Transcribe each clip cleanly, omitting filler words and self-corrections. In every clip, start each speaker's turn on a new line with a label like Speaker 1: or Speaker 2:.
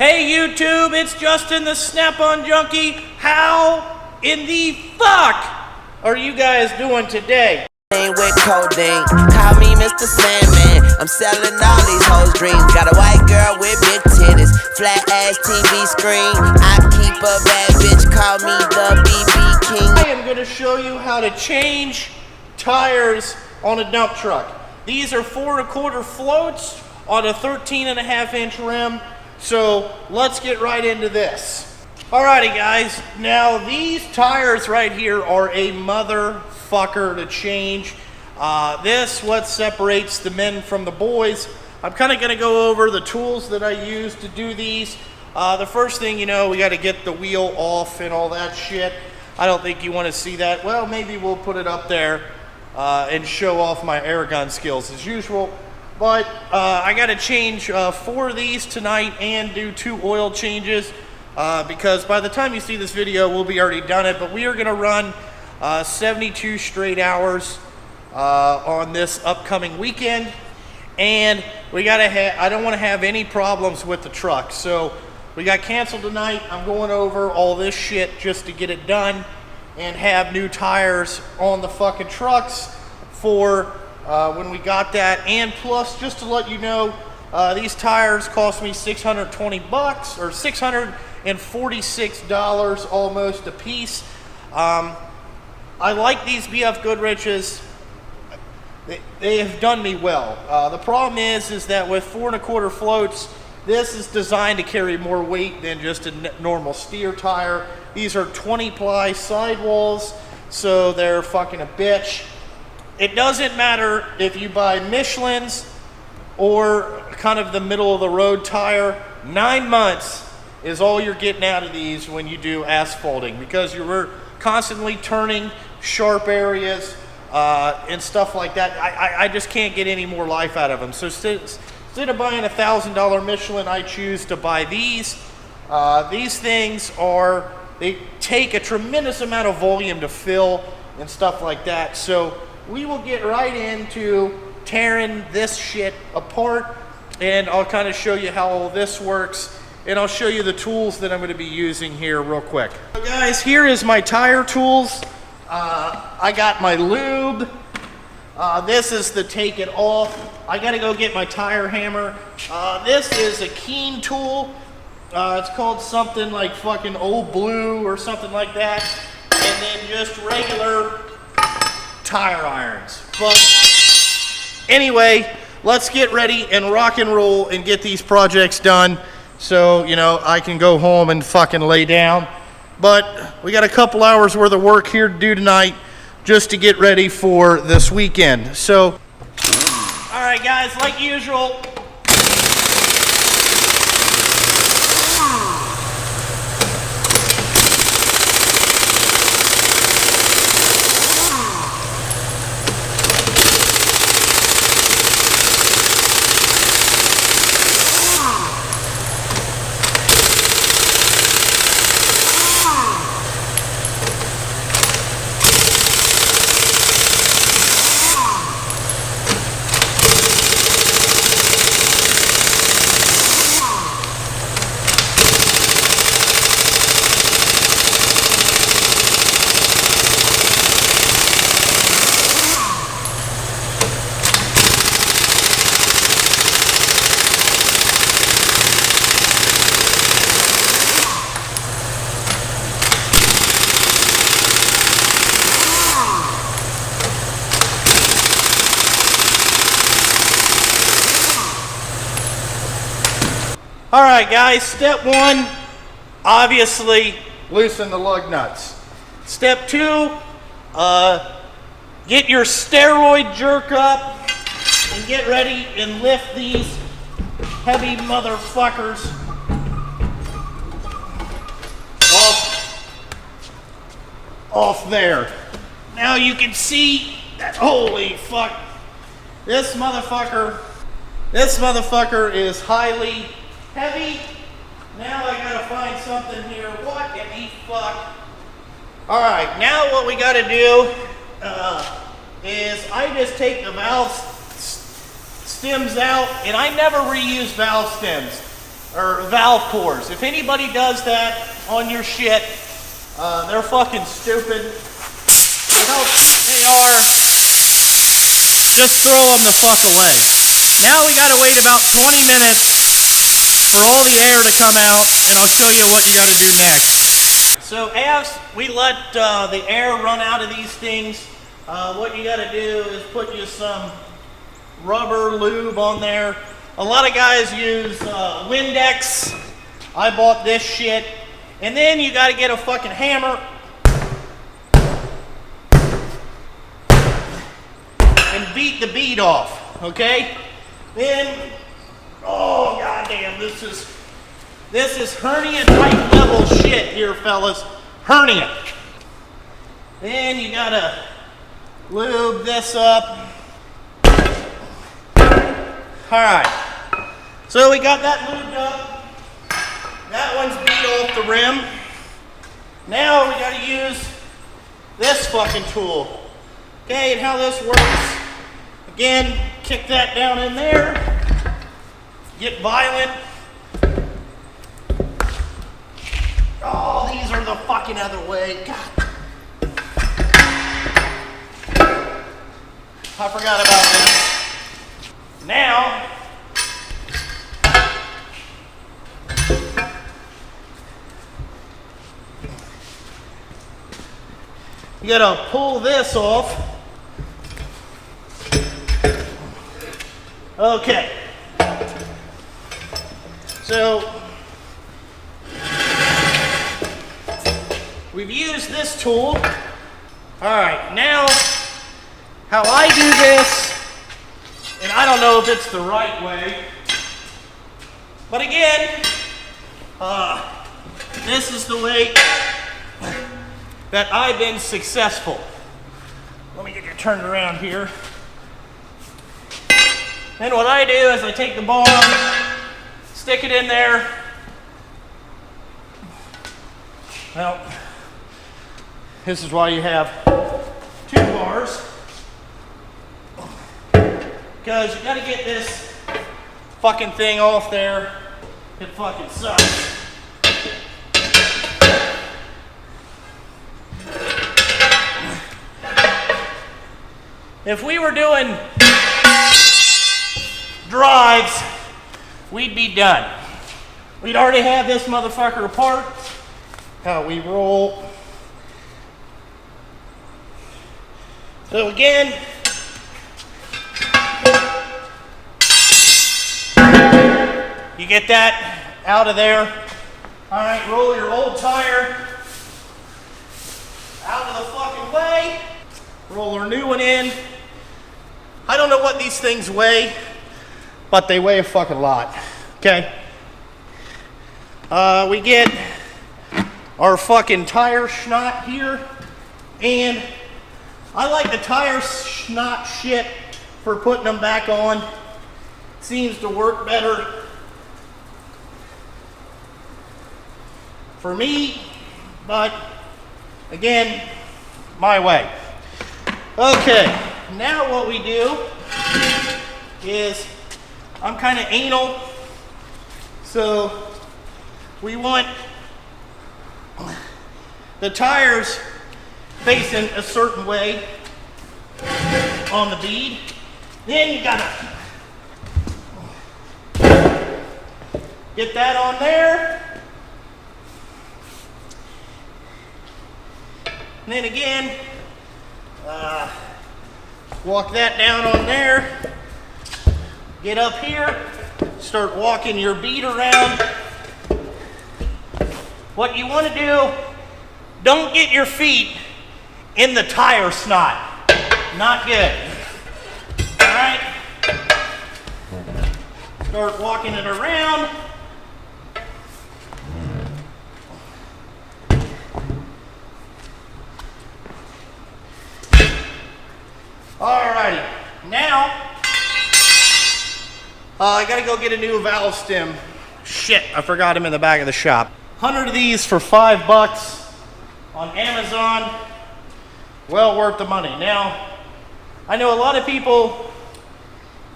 Speaker 1: Hey YouTube, it's Justin the Snap-on Junkie. How in the fuck are you guys doing today?
Speaker 2: With codeine, call me Mr. Sandman. I'm selling all these hoes' dreams. Got a white girl with big titties, flat ass TV screen. I keep a bad bitch, call me the BB King.
Speaker 1: I am going to show you how to change tires on a dump truck. These are 4 1/4 floats on a 13.5-inch rim. So let's get right into this. Alrighty guys, now these tires right here are a motherfucker to change. This what separates the men from the boys. I'm kind of going to go over the tools that I use to do these. The first thing, you know, we got to get the wheel off and all that shit. I don't think you want to see that. Well, maybe we'll put it up there and show off my air gun skills as usual. But I got to change 4 of these tonight and do 2 oil changes because by the time you see this video, we'll be already done it. But we are going to run 72 straight hours on this upcoming weekend. And we got to I don't want to have any problems with the truck. So we got canceled tonight. I'm going over all this shit just to get it done and have new tires on the fucking trucks for when we got that. And plus, just to let you know, these tires cost me 620 bucks or $646 almost a piece. I like these BF Goodrich's. They have done me well. The problem is that with 4 1/4 floats, this is designed to carry more weight than just a normal steer tire. These are 20-ply sidewalls, so they're fucking a bitch. It doesn't matter if you buy Michelin's or kind of the middle of the road tire. 9 months is all you're getting out of these when you do asphalting, because you're constantly turning sharp areas and stuff like that. I just can't get any more life out of them. So instead of buying a $1,000 Michelin, I choose to buy these. These things they take a tremendous amount of volume to fill and stuff like that. So we will get right into tearing this shit apart, and I'll kind of show you how all this works, and I'll show you the tools that I'm going to be using here real quick. So guys, here is my tire tools. I got my lube. This is the take it off. I got to go get my tire hammer. This is a keen tool. It's called something like fucking Old Blue or something like that. And then just regular tire irons. But anyway, let's get ready and rock and roll and get these projects done so, you know, I can go home and fucking lay down. But we got a couple hours worth of work here to do tonight just to get ready for this weekend. So, all right guys, like usual, all right guys, step 1, obviously loosen the lug nuts. Step 2, get your steroid jerk up and get ready and lift these heavy motherfuckers off there. Now you can see that, holy fuck, this motherfucker is highly heavy. Now I gotta find something here. What in the fuck? All right, now what we gotta do is I just take the valve stems out, and I never reuse valve stems. or valve cores. If anybody does that on your shit, they're fucking stupid. For how cheap they are, just throw them the fuck away. Now we gotta wait about 20 minutes for all the air to come out, and I'll show you what you gotta do next. So as we let the air run out of these things, what you gotta do is put you some rubber lube on there. A lot of guys use Windex. I bought this shit. And then you gotta get a fucking hammer and beat the bead off, okay? Then, oh goddamn, this is hernia type level shit here, fellas. Hernia. Then you gotta lube this up. Alright, so we got that lubed up. That one's beat off the rim. Now we gotta use this fucking tool. Okay, and how this works. Again, kick that down in there. Get violent. Oh, these are the fucking other way. God. I forgot about this. Now, you gotta pull this off. Okay. So, we've used this tool. Alright, now, how I do this, and I don't know if it's the right way, but again, this is the way that I've been successful. Let me get you turned around here. Then what I do is I take the ball, stick it in there. Well, this is why you have 2 bars. Because you gotta get this fucking thing off there. It fucking sucks. If we were doing drives, we'd be done. We'd already have this motherfucker apart. How we roll. So again, you get that out of there. All right, roll your old tire out of the fucking way. Roll our new one in. I don't know what these things weigh, but they weigh a fucking lot. Okay. We get our fucking tire schnot here, and I like the tire schnot shit for putting them back on. Seems to work better for me, but again, my way. Okay, now what we do is, I'm kind of anal, so we want the tires facing a certain way on the bead. Then you gotta get that on there. And then again, walk that down on there. Get up here, start walking your bead around. What you want to do, don't get your feet in the tire snot. Not good. All right? Start walking it around. Alrighty, now I gotta go get a new valve stem. Shit, I forgot him in the back of the shop. 100 of these for $5 on Amazon. Well worth the money. Now, I know a lot of people,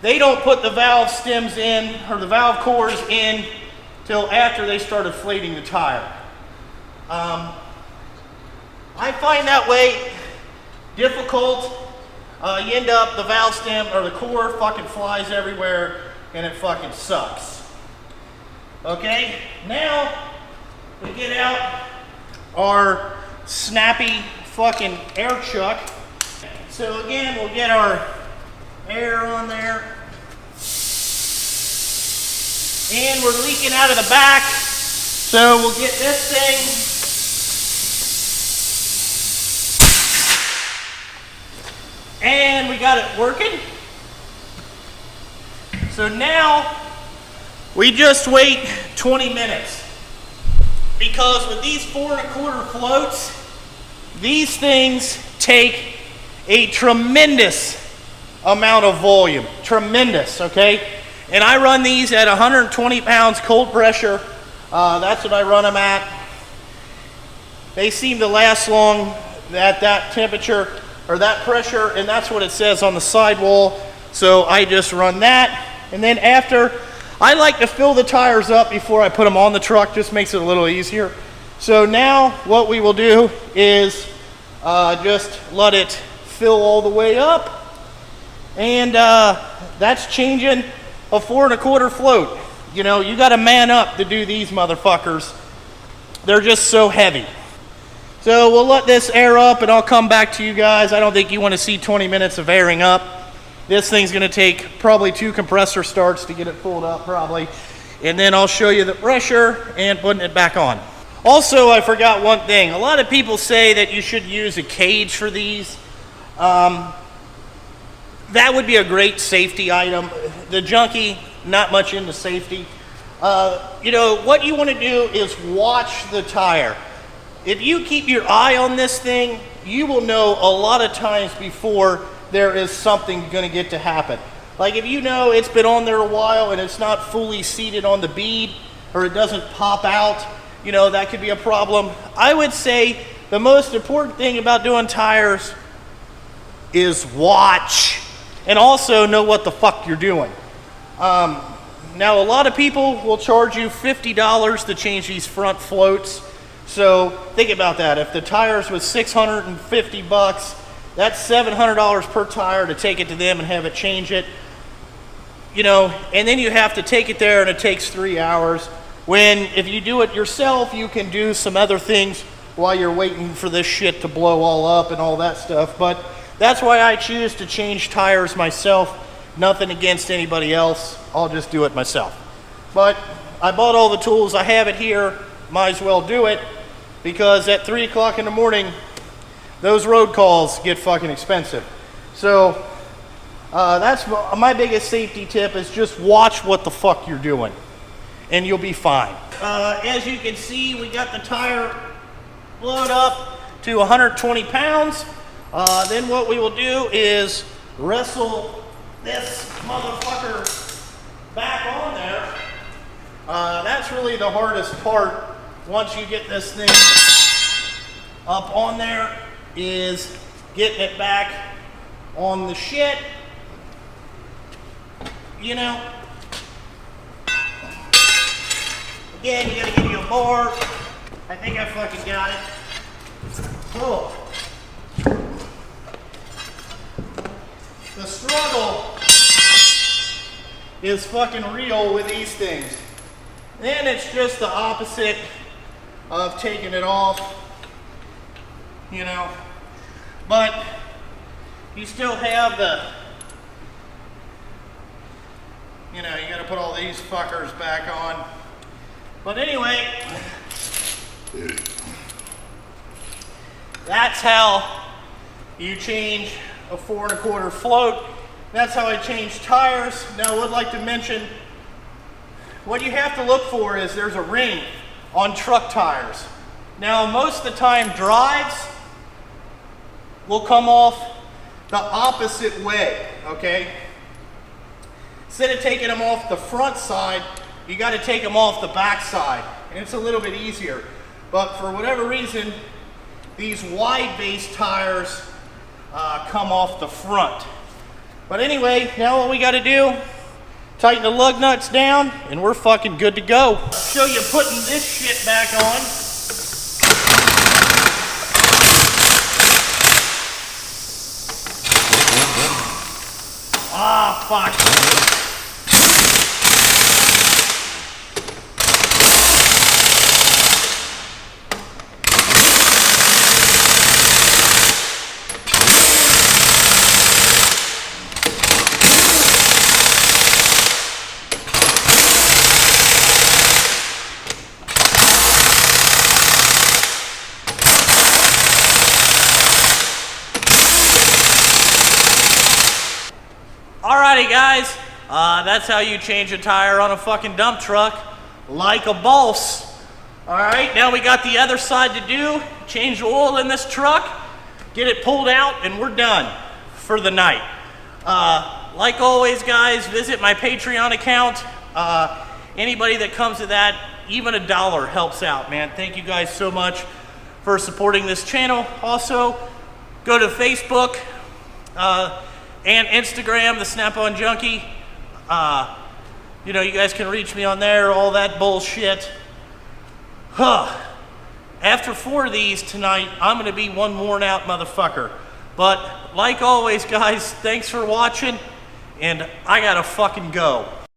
Speaker 1: they don't put the valve stems in, or the valve cores in till after they start inflating the tire. I find that way difficult. You end up, the valve stem or the core fucking flies everywhere and it fucking sucks. Okay, now we get out our snappy fucking air chuck. So again, we'll get our air on there. And we're leaking out of the back. So we'll get this thing. And we got it working. So now we just wait 20 minutes. Because with these 4 1/4 floats, these things take a tremendous amount of volume. Tremendous, okay? And I run these at 120 pounds cold pressure. That's what I run them at. They seem to last long at that temperature or that pressure, and that's what it says on the sidewall. So I just run that. And then after, I like to fill the tires up before I put them on the truck. Just makes it a little easier. So now what we will do is just let it fill all the way up. And that's changing a 4 1/4 float. You know, you got to man up to do these motherfuckers. They're just so heavy. So we'll let this air up and I'll come back to you guys. I don't think you want to see 20 minutes of airing up. This thing's going to take probably 2 compressor starts to get it filled up probably. And then I'll show you the pressure and putting it back on. Also, I forgot one thing. A lot of people say that you should use a cage for these. That would be a great safety item. The junkie, not much into safety. You know, what you want to do is watch the tire. If you keep your eye on this thing, you will know a lot of times before there is something going to get to happen. Like if you know it's been on there a while and it's not fully seated on the bead or it doesn't pop out, you know, that could be a problem. I would say the most important thing about doing tires is watch and also know what the fuck you're doing. Now a lot of people will charge you $50 to change these front floats. So think about that. If the tires was $650, that's $700 per tire to take it to them and have it change it. You know, and then you have to take it there and it takes 3 hours. When if you do it yourself, you can do some other things while you're waiting for this shit to blow all up and all that stuff. But that's why I choose to change tires myself. Nothing against anybody else. I'll just do it myself. But I bought all the tools. I have it here. Might as well do it because at 3 o'clock in the morning, those road calls get fucking expensive. So that's my biggest safety tip is just watch what the fuck you're doing and you'll be fine. As you can see, we got the tire load up to 120 pounds. Then what we will do is wrestle this motherfucker back on there. That's really the hardest part once you get this thing up on there is getting it back on the shit. You know, again, you gotta give you a bar. I think I fucking got it. Oh. The struggle is fucking real with these things. Then it's just the opposite of taking it off, you know. But you still have the, you know, you gotta put all these fuckers back on. But anyway, that's how you change a 4 1/4 float. That's how I change tires. Now I would like to mention, what you have to look for is there's a ring on truck tires. Now most of the time drives will come off the opposite way, okay? Instead of taking them off the front side, you got to take them off the back side, and it's a little bit easier. But for whatever reason, these wide base tires come off the front. But anyway, now what we got to do Tighten the lug nuts down, and we're fucking good to go. Show you putting this shit back on. Ah, fuck. Alrighty guys, that's how you change a tire on a fucking dump truck, like a boss. Alright, now we got the other side to do. Change the oil in this truck, get it pulled out, and we're done for the night. Like always guys, visit my Patreon account. Anybody that comes to that, even $1 helps out, man. Thank you guys so much for supporting this channel. Also, go to Facebook, and Instagram, the Snap-on Junkie. You know, you guys can reach me on there, all that bullshit. After 4 of these tonight, I'm gonna be one worn out motherfucker. But like always, guys, thanks for watching, and I gotta fucking go.